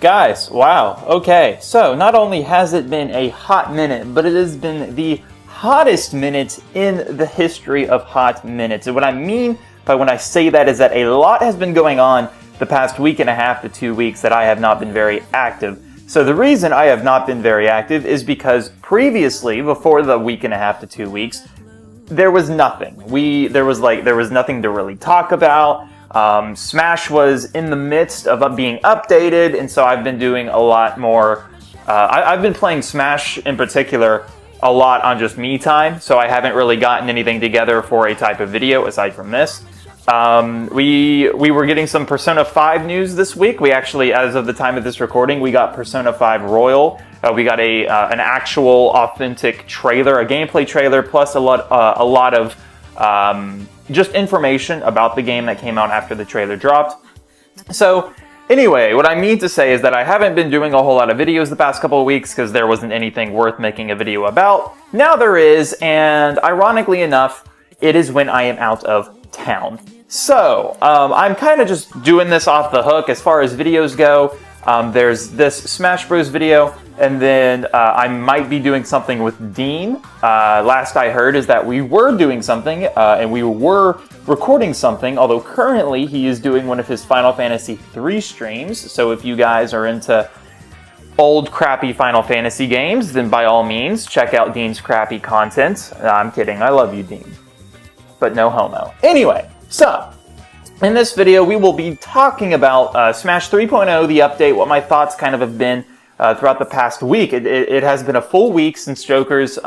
Guys, wow, okay, so not only has it been a hot minute, but it has been the hottest minute in the history of hot minutes. And what I mean by when I say that is that a lot has been going on the past week and a half to 2 weeks that I have not been very active. So the reason I have not been very active is because previously, before the week and a half to 2 weeks, there was nothing. There was nothing to really talk about. Smash was in the midst of being updated, and so I've been doing a lot more. I've been playing Smash in particular a lot on just me time, so I haven't really gotten anything together for a type of video aside from this. We were getting some Persona 5 news this week. We actually, as of the time of this recording, we got Persona 5 Royal. We got an actual authentic trailer, a gameplay trailer, plus a lot of just information about the game that came out after the trailer dropped. So anyway, what I mean to say is that I haven't been doing a whole lot of videos the past couple of weeks because there wasn't anything worth making a video about. Now there is, and ironically enough, it is when I am out of town. So I'm kind of just doing this off the hook as far as videos go. There's this Smash Bros video, and then I might be doing something with Dean. Last I heard is that we were doing something, and we were recording something, although currently he is doing one of his Final Fantasy III streams. So if you guys are into old crappy Final Fantasy games, then by all means, check out Dean's crappy content. I'm kidding, I love you, Dean. But no homo. Anyway, so in this video, we will be talking about Smash 3.0, the update, what my thoughts kind of have been throughout the past week. It has been a full week since Joker's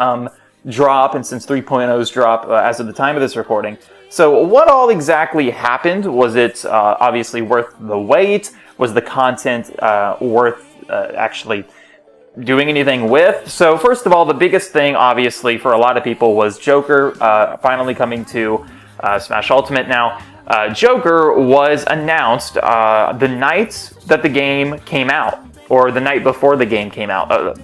drop and since 3.0's drop as of the time of this recording. So what all exactly happened? Was it obviously worth the wait? Was the content worth actually doing anything with? So first of all, the biggest thing, obviously, for a lot of people was Joker finally coming to Smash Ultimate. Now, Joker was announced the night that the game came out, or the night before the game came out,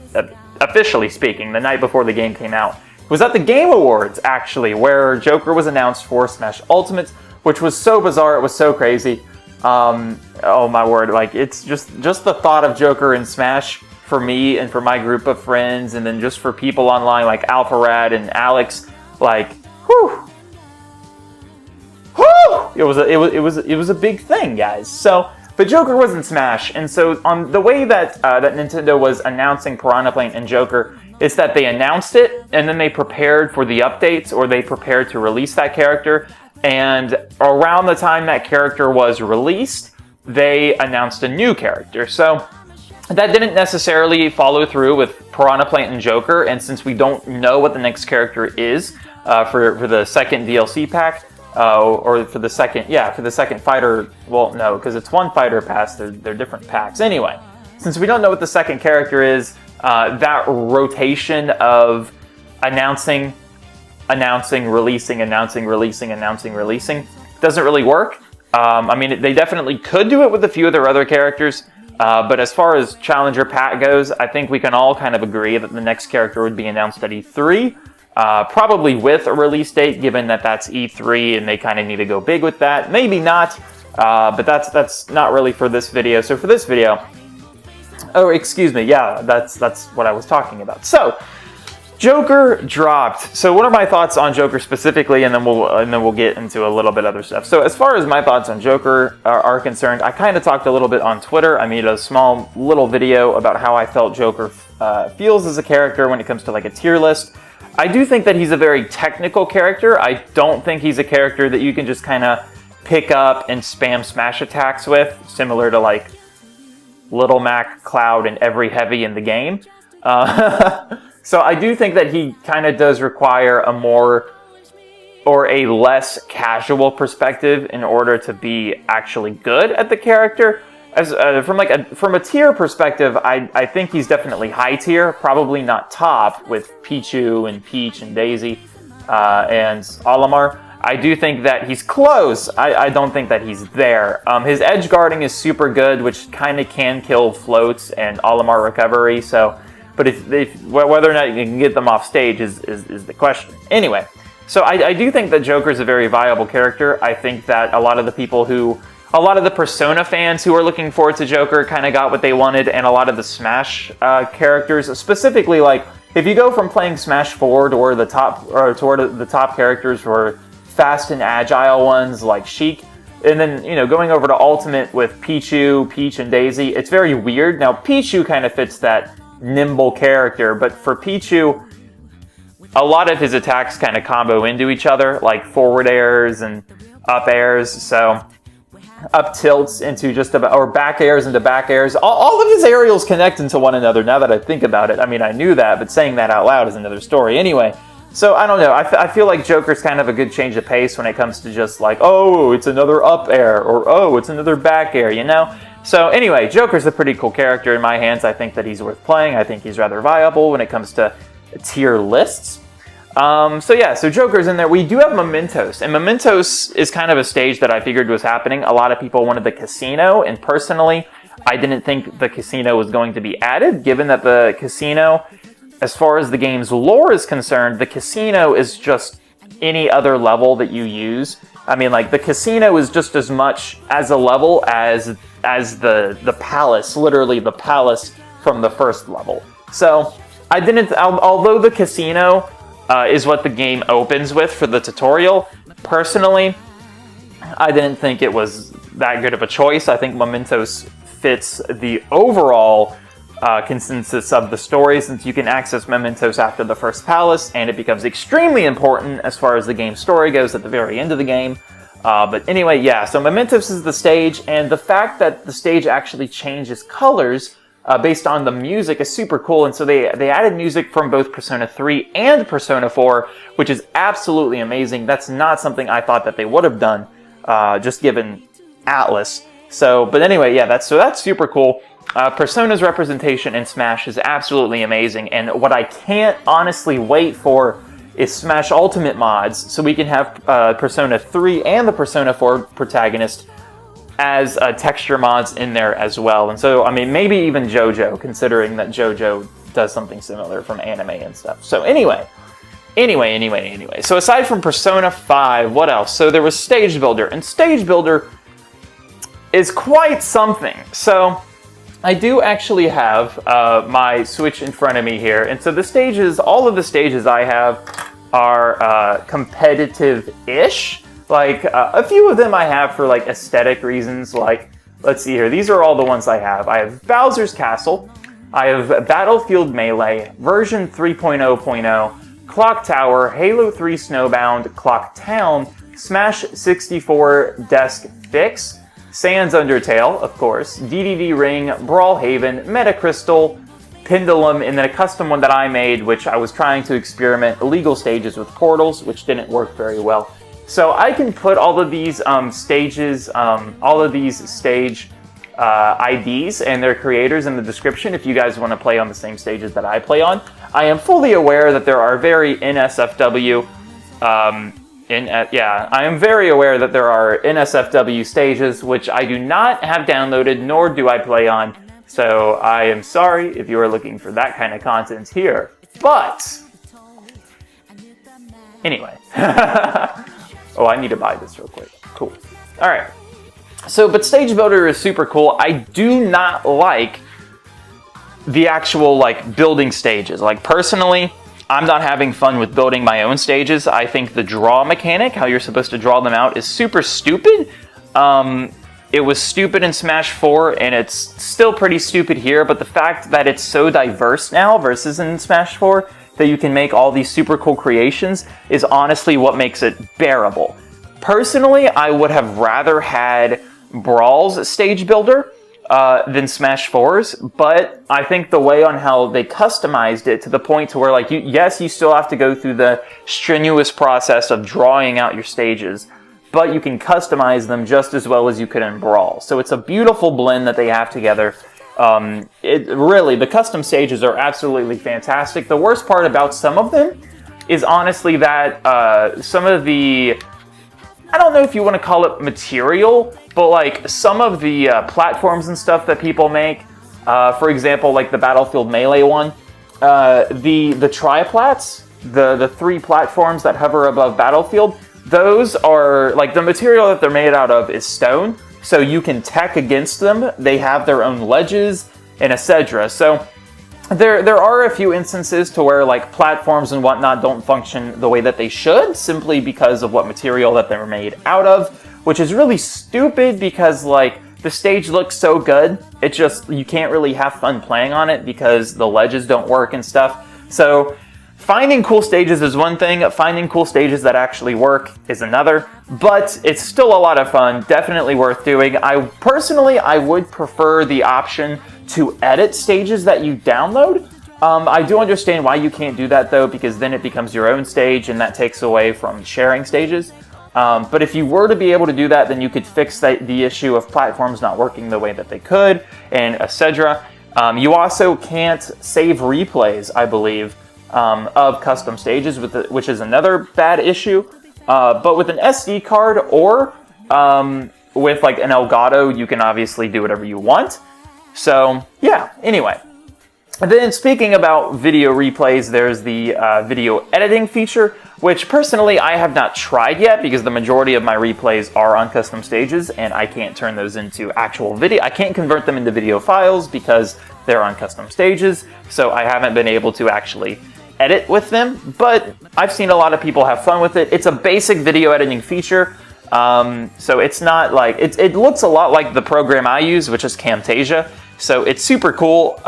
officially speaking, the night before the game came out. It was at the Game Awards, actually, where Joker was announced for Smash Ultimate, which was so bizarre, it was so crazy. Oh my word, like, it's just the thought of Joker in Smash for me and for my group of friends, and then just for people online like Alpharad and Alex, like, whew! It was a big thing, guys. So, but Joker was in Smash, and so on the way that that Nintendo was announcing Piranha Plant and Joker, it's that they announced it, and then they prepared for the updates, or they prepared to release that character, and around the time that character was released, they announced a new character. So that didn't necessarily follow through with Piranha Plant and Joker, and since we don't know what the next character is for the second DLC pack, or for the second fighter, well, no, because it's one fighter pass, they're different packs. Anyway, since we don't know what the second character is, that rotation of announcing, releasing, announcing, releasing, doesn't really work. I mean, they definitely could do it with a few of their other characters, but as far as Challenger Pack goes, I think we can all kind of agree that the next character would be announced at E3. Probably with a release date, given that that's E3 and they kind of need to go big with that. Maybe not, but that's not really for this video. So for this video, oh, excuse me, yeah, that's what I was talking about. So Joker dropped. So what are my thoughts on Joker specifically, and then we'll get into a little bit other stuff. So as far as my thoughts on Joker are concerned, I kind of talked a little bit on Twitter. I made a small little video about how I felt Joker feels as a character when it comes to like a tier list. I do think that he's a very technical character. I don't think he's a character that you can just kind of pick up and spam smash attacks with, similar to like Little Mac, Cloud, and every heavy in the game. So I do think that he kind of does require a more or a less casual perspective in order to be actually good at the character. As from a tier perspective, I think he's definitely high tier, probably not top with Pichu and Peach and Daisy and Olimar. I do think that he's close. I don't think that he's there. His edge guarding is super good, which kind of can kill floats and Olimar recovery. So, but whether or not you can get them off stage is the question. Anyway, so I do think that Joker is a very viable character. I think that a lot of the people who a lot of the Persona fans who are looking forward to Joker kind of got what they wanted, and a lot of the Smash characters, specifically, like, if you go from playing Smash 4 toward the top characters were fast and agile ones like Sheik, and then, you know, going over to Ultimate with Peach and Daisy, it's very weird. Now, Pichu kind of fits that nimble character, but for Pichu, a lot of his attacks kind of combo into each other, like forward airs and up airs, so up tilts into just about, or back airs into back airs. All of his aerials connect into one another now that I think about it. I mean, I knew that, but saying that out loud is another story. Anyway, so I don't know. I feel like Joker's kind of a good change of pace when it comes to just like, oh, it's another up air, or oh, it's another back air, you know? So anyway, Joker's a pretty cool character in my hands. I think that he's worth playing. I think he's rather viable when it comes to tier lists. So Joker's in there. We do have Mementos, and Mementos is kind of a stage that I figured was happening. A lot of people wanted the casino, and personally, I didn't think the casino was going to be added, given that the casino, as far as the game's lore is concerned, the casino is just any other level that you use. I mean, like, the casino is just as much as a level as the palace, literally the palace from the first level. So, I didn't, although the casino is what the game opens with for the tutorial, personally, I didn't think it was that good of a choice. I think Mementos fits the overall consensus of the story, since you can access Mementos after the first palace, and it becomes extremely important as far as the game's story goes at the very end of the game. But anyway, yeah, so Mementos is the stage, and the fact that the stage actually changes colors based on the music is super cool, and so they added music from both Persona 3 and Persona 4, which is absolutely amazing. That's not something I thought that they would have done, just given Atlas. So, but anyway, yeah, that's super cool. Persona's representation in Smash is absolutely amazing, and what I can't honestly wait for is Smash Ultimate mods, so we can have Persona 3 and the Persona 4 protagonist as texture mods in there as well. And so, I mean, maybe even JoJo, considering that JoJo does something similar from anime and stuff. So anyway. So aside from Persona 5, what else? So there was Stage Builder, and Stage Builder is quite something. So I do actually have my Switch in front of me here, and so the stages, all of the stages I have are competitive-ish. Like, a few of them I have for, like, aesthetic reasons. Like, let's see here. These are all the ones I have. I have Bowser's Castle. I have Battlefield Melee, version 3.0.0, Clock Tower, Halo 3 Snowbound, Clock Town, Smash 64 Desk Fix, Sans Undertale, of course, DDD Ring, Brawlhaven, Metacrystal, Pendulum, and then a custom one that I made, which I was trying to experiment illegal stages with portals, which didn't work very well. So I can put all of these stages, all of these stage IDs and their creators in the description if you guys want to play on the same stages that I play on. I am fully aware that there are very NSFW, I am very aware that there are NSFW stages which I do not have downloaded, nor do I play on. So I am sorry if you are looking for that kind of content here. But anyway. Oh, I need to buy this real quick. Cool. All right. So, but Stage Builder is super cool. I do not like the actual, like, building stages. Like, personally, I'm not having fun with building my own stages. I think the draw mechanic, how you're supposed to draw them out, is super stupid. It was stupid in Smash 4, and it's still pretty stupid here, but the fact that it's so diverse now versus in Smash 4, that you can make all these super cool creations, is honestly what makes it bearable. Personally, I would have rather had Brawl's Stage Builder than Smash 4's, but I think the way on how they customized it to the point to where, like, yes, you still have to go through the strenuous process of drawing out your stages, but you can customize them just as well as you could in Brawl. So it's a beautiful blend that they have together. The custom stages are absolutely fantastic. The worst part about some of them is honestly that some of the, I don't know if you want to call it material, but like some of the platforms and stuff that people make, for example, like the Battlefield Melee one, the triplats, the three platforms that hover above Battlefield, those are, like, the material that they're made out of is stone. so you can tech against them. They have their own ledges and etc. So there are a few instances to where like platforms and whatnot don't function the way that they should, simply because of what material that they're made out of, which is really stupid because like the stage looks so good, it just, you can't really have fun playing on it because the ledges don't work and stuff. So finding cool stages is one thing, finding cool stages that actually work is another, but it's still a lot of fun, definitely worth doing. I would prefer the option to edit stages that you download. I do understand why you can't do that though, because then it becomes your own stage and that takes away from sharing stages. But if you were to be able to do that, then you could fix the issue of platforms not working the way that they could, and etc. You also can't save replays, I believe, of custom stages, which is another bad issue. But with an SD card or with like an Elgato, you can obviously do whatever you want. So yeah, anyway. And then speaking about video replays, there's the video editing feature, which personally I have not tried yet because the majority of my replays are on custom stages and I can't turn those into actual video. I can't convert them into video files because they're on custom stages, so I haven't been able to actually edit with them, but I've seen a lot of people have fun with it. It's a basic video editing feature, so it's not like, it looks a lot like the program I use, which is Camtasia, so it's super cool.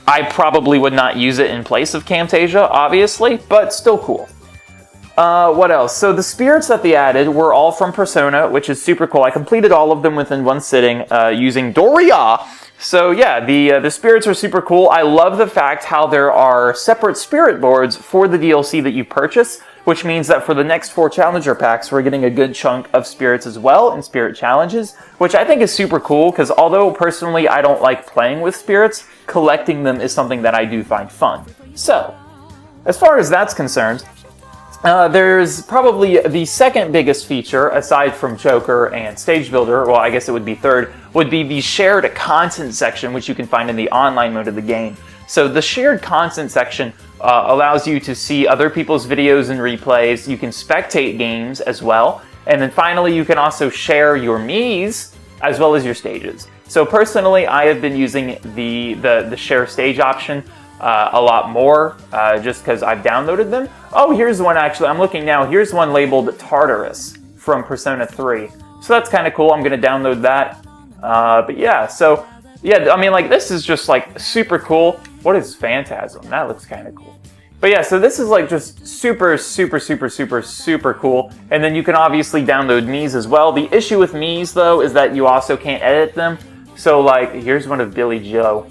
I probably would not use it in place of Camtasia, obviously, but still cool. What else? So the spirits that they added were all from Persona, which is super cool. I completed all of them within one sitting using Doria. So yeah, the spirits are super cool. I love the fact how there are separate spirit boards for the DLC that you purchase, which means that for the next 4 challenger packs, we're getting a good chunk of spirits as well and spirit challenges, which I think is super cool because although personally I don't like playing with spirits, collecting them is something that I do find fun. So, as far as that's concerned, there's probably the second biggest feature, aside from Joker and Stage Builder, well I guess it would be third, would be the shared content section, which you can find in the online mode of the game. So the shared content section allows you to see other people's videos and replays, you can spectate games as well, and then finally you can also share your Miis as well as your stages. So personally I have been using the share stage option a lot more, just because I've downloaded them. Oh, here's one actually, I'm looking now, here's one labeled Tartarus from Persona 3. So that's kind of cool, I'm going to download that. But yeah, so, yeah, I mean, like, this is just, like, super cool. What is Phantasm? That looks kind of cool. But yeah, so this is, like, just super cool. And then you can obviously download Miis as well. The issue with Miis, though, is that you also can't edit them. So, like, here's one of Billy Joe.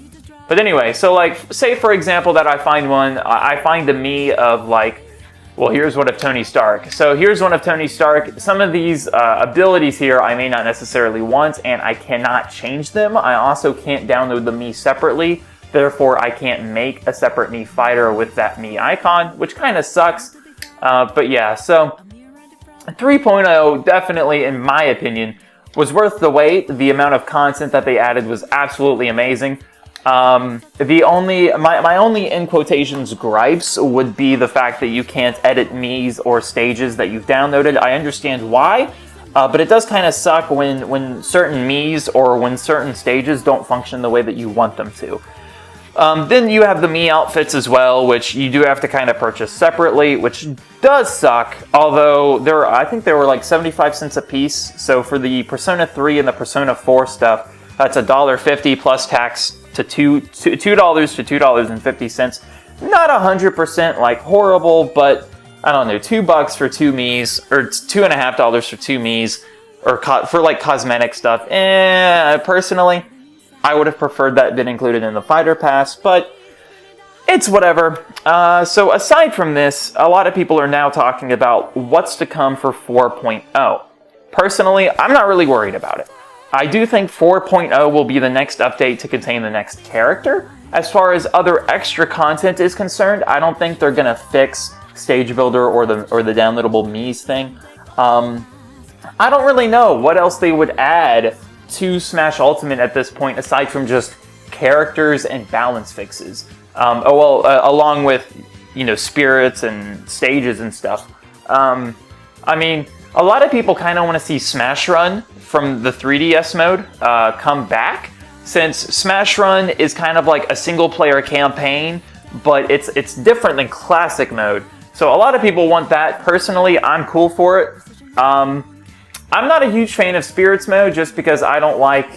But anyway, so like, say for example that I find a Mii of like, well here's one of Tony Stark. So here's one of Tony Stark. Some of these abilities here I may not necessarily want and I cannot change them. I also can't download the Mii separately. Therefore I can't make a separate Mii fighter with that Mii icon, which kind of sucks. But yeah, so 3.0 definitely, in my opinion, was worth the wait. The amount of content that they added was absolutely amazing. My only in quotations gripes would be the fact that you can't edit Miis or stages that you've downloaded. I understand why, but it does kind of suck when certain Miis or when certain stages don't function the way that you want them to. Then you have the Mii outfits as well, which you do have to kind of purchase separately, which does suck, although I think they were like 75 cents a piece. So for the Persona 3 and the Persona 4 stuff, that's $1.50 plus tax to $2 to $2.50. Not 100% like horrible, but I don't know, $2 for 2 Miis, or $2.50 for 2 Miis, or for like cosmetic stuff. Personally, I would have preferred that been included in the fighter pass, but it's whatever. So aside from this, a lot of people are now talking about what's to come for 4.0. Personally, I'm not really worried about it. I do think 4.0 will be the next update to contain the next character. As far as other extra content is concerned, I don't think they're gonna fix Stage Builder or the downloadable Miis thing. I don't really know what else they would add to Smash Ultimate at this point, aside from just characters and balance fixes. Along with, spirits and stages and stuff. I mean, a lot of people kind of want to see Smash Run from the 3DS mode come back, since Smash Run is kind of like a single-player campaign, but it's different than classic mode. So a lot of people want that. Personally, I'm cool for it. I'm not a huge fan of Spirits mode just because I don't like...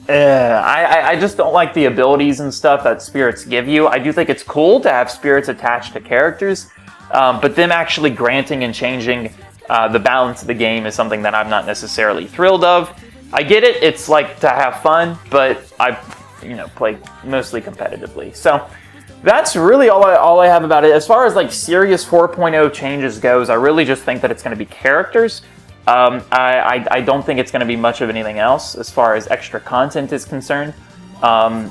I just don't like the abilities and stuff that Spirits give you. I do think it's cool to have Spirits attached to characters, but them actually granting and changing the balance of the game is something that I'm not necessarily thrilled of. I get it, it's like to have fun, but I play mostly competitively. So that's really all I have about it. As far as like serious 4.0 changes goes, I really just think that it's going to be characters. I don't think it's going to be much of anything else as far as extra content is concerned.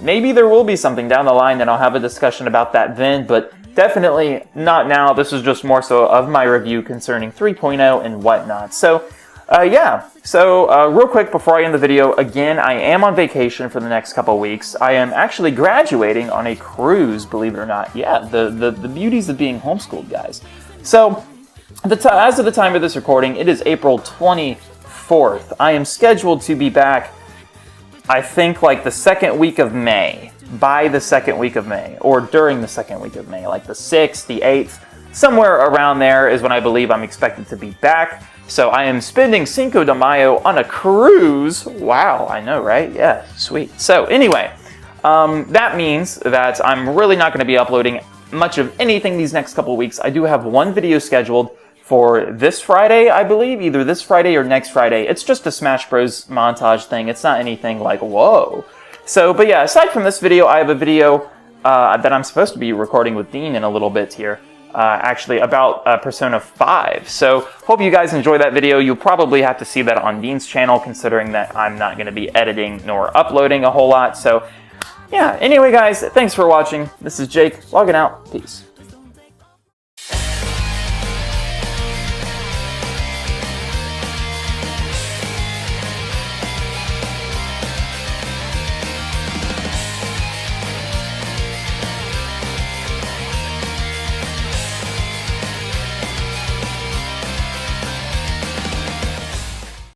Maybe there will be something down the line, and I'll have a discussion about that then, but definitely not now. This is just more so of my review concerning 3.0 and whatnot. So, yeah. So, real quick before I end the video, again, I am on vacation for the next couple weeks. I am actually graduating on a cruise, believe it or not. Yeah, the beauties of being homeschooled, guys. So, as of the time of this recording, it is April 24th. I am scheduled to be back, I think, like the second week of May. By the second week of May, or during the second week of May, like the 6th, the 8th, somewhere around there is when I believe I'm expected to be back. So I am spending Cinco de Mayo on a cruise. Wow, I know, right? Yeah, sweet. So anyway, that means that I'm really not going to be uploading much of anything these next couple weeks. I do have one video scheduled for this Friday, I believe, either this Friday or next Friday. It's just a Smash Bros. Montage thing. It's not anything like, whoa. So, but yeah, aside from this video, I have a video that I'm supposed to be recording with Dean in a little bit here, actually about Persona 5. So, hope you guys enjoy that video. You'll probably have to see that on Dean's channel, considering that I'm not going to be editing nor uploading a whole lot. So, yeah, anyway guys, thanks for watching. This is Jake, logging out. Peace.